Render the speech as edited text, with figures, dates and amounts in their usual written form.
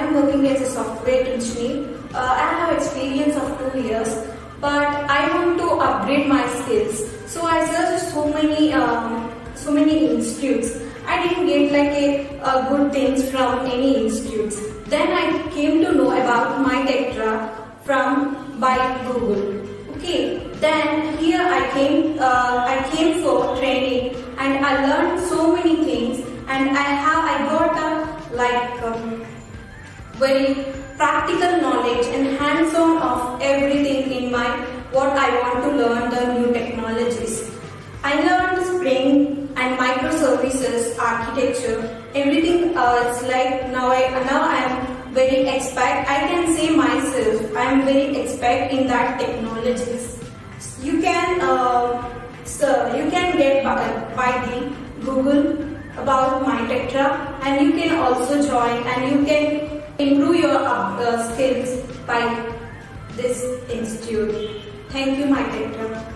am working as a software engineer. I have experience of 2 years, but I want to upgrade my skills. So I searched so many institutes. I didn't get like a good things from any institutes. Then I came to know about myTectra by Google. Okay. Then here I came for training and I learned so many things, and I got a very practical knowledge and hands-on of everything in my what I want to learn the new technologies. I learned Spring and microservices architecture. Everything is like now I am very expert. I can say myself I am very expert in that technologies. You can get by the Google about myTectra, and you can also join and you can improve your skills by this institute. Thank you, myTectra.